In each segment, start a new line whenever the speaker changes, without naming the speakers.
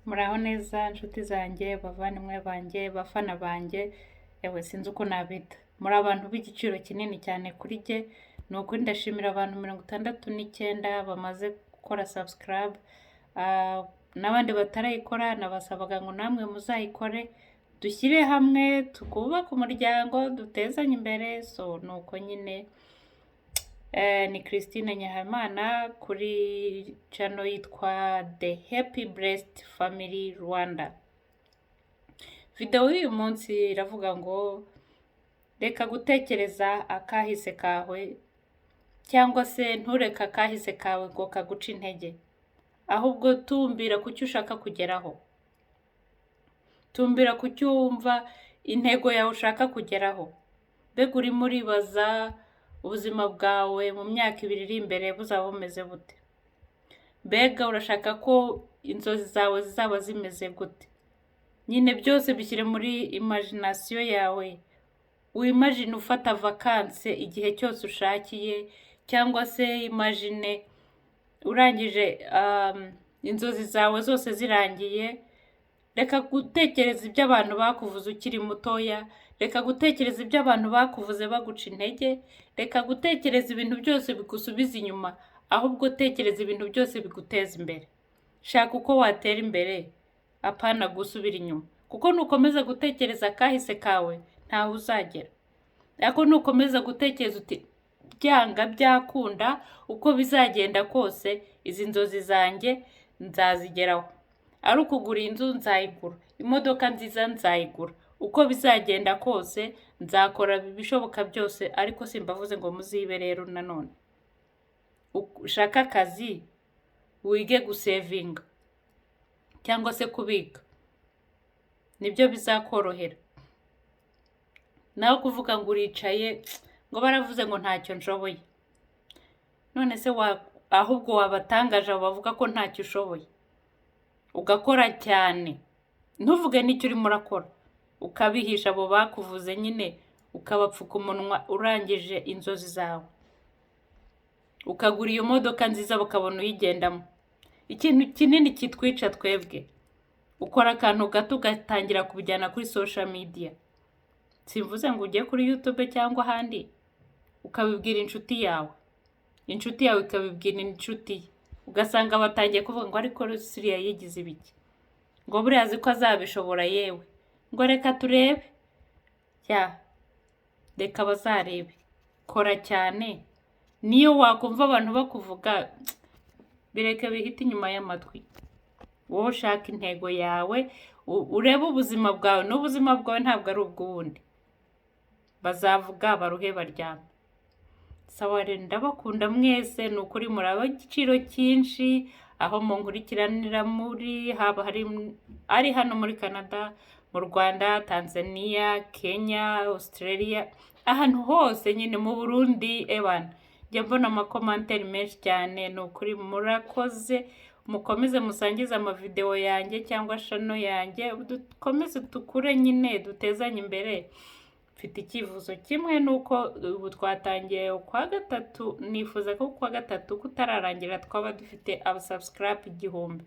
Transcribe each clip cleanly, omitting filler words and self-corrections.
Muraho neza nshuti zanjye, bavandimwe banjye, bafana banjye, yewe sinzi uko nabita. Muri abantu b'igiciro kinini cyane kuri jye, ni ukuri ndashimira abantu 69 bamaze gukora subscribe. N'abandi batarayikora nabasabaga ngo namwe muzayikore, dushyire hamwe tukubaka umuryango dutezanye imbere. So nuko nyine ni Christine Nyahamana kuri channel yitwa The Happy Blessed Family Rwanda. Video y'uyu munsi iravuga ngo reka gutekereza akahise kawe, cyangwa se ntureka akahise kawe ngo kaguca intege, ahubwo tumbira ku cyo ushaka kugeraho. Tumbira ku cyo wumva intego yawe ushaka kugeraho. Mbega urimo uribaza ubuzima bwawe mu myaka 2 iri imbere buzaba bumeze bute? Mbega urashaka ko inzozi zawe zizaba zimeze gute? Nyine byose bishyire muri imagination yawe. Wimagine ufata vacances igihe cyose ushakiye, cyangwa se imagine urangije inzozi zawe zose zirangiye. Reka gutekereza ibyo abantu bakuvuze ukiri mutoya, reka gutekereza ibyo abantu bakuvuze baguca intege, reka gutekereza ibintu byose bigusubiza inyuma, ahubwo tekereza ibintu byose biguteza imbere. Shaka uko watera imbere, apana gusubira inyuma. Kuko nukomeza gutekereza kahise kawe ntaho uzagera. Ariko nukomeza gutekereza uti byanga byakunda uko bizagenda kose izi nzozi zanjye nzazigeraho. Ari ukugura inzu nzayigura, imodoka nziza nzayigura, uko bizagenda kose nzakora ibishoboka byose. Ariko simbavuze ngo muzibe rero nanone. Ushaka akazi, wige gusevinga cyangwa se kubika, nibyo bizakorohera. Naho kuvuga ngo uricaye ngo baravuze ngo ntacyo nshoboye. None se ahubwo wabatangaje bavuga ko ntacyo ushoboye, ugakora cyane, ntuvuge n'icyo urimo urakora, ukabihisha abo bakuvuze nyine, ukabapfuka umunwa urangije inzozi zawe, ukagura iyo modoka nziza bakabona uyigendamo. Ikintu kinini kitwica twebwe, ukora akantu gato ugatangira kubijyana kuri social media. Simvuze ngo ujye kuri YouTube cyangwa ahandi ukabibwira inshuti yawe, inshuti yawe ikabibwira inshuti ye, ugasanga batangiye kuvuga ngo ariko Siriya yigize ibiki, ngo buriya azi ko azabishobora. Yewe ngo reka turebe. Reka bazarebe. Kora cyane. Niyo wakumva abantu bakuvuga, bireke bihita inyuma y'amatwi. Wowe ushaka intego yawe, urebe ubuzima bwawe. N'ubuzima bwawe ntabwo ari ubw'ubundi. Bazavuga baruhe baryama. Sawa rero, ndabakunda mwese, ni ukuri muri ab'igiciro cyinshi, aho munkurikiranira muri, haba ari hano muri Canada, mu Rwanda, Tanzania, Kenya, Australia, ahantu hose nyine, mu Burundi. Njya mbona amakomanteri menshi cyane. Ni ukuri murakoze, mukomeze musangize amavideo yanjye cyangwa channel yanjye, dukomeze tukure nyine, dutezanye imbere. Mfite icyifuzo kimwe, nuko ubu twatangiye ukwa gatatu, nifuza ko ukwa gatatu kutararangira twaba dufite abasubscribe 1000,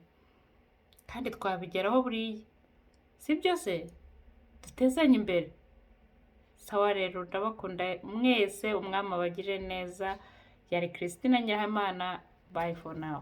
kandi twabigeraho buriya. Si byose dutezanye imbere. Sawa rero, ndabakunda mwese, umwami abagire neza. Yari Christine Nyahamana. Bye for now.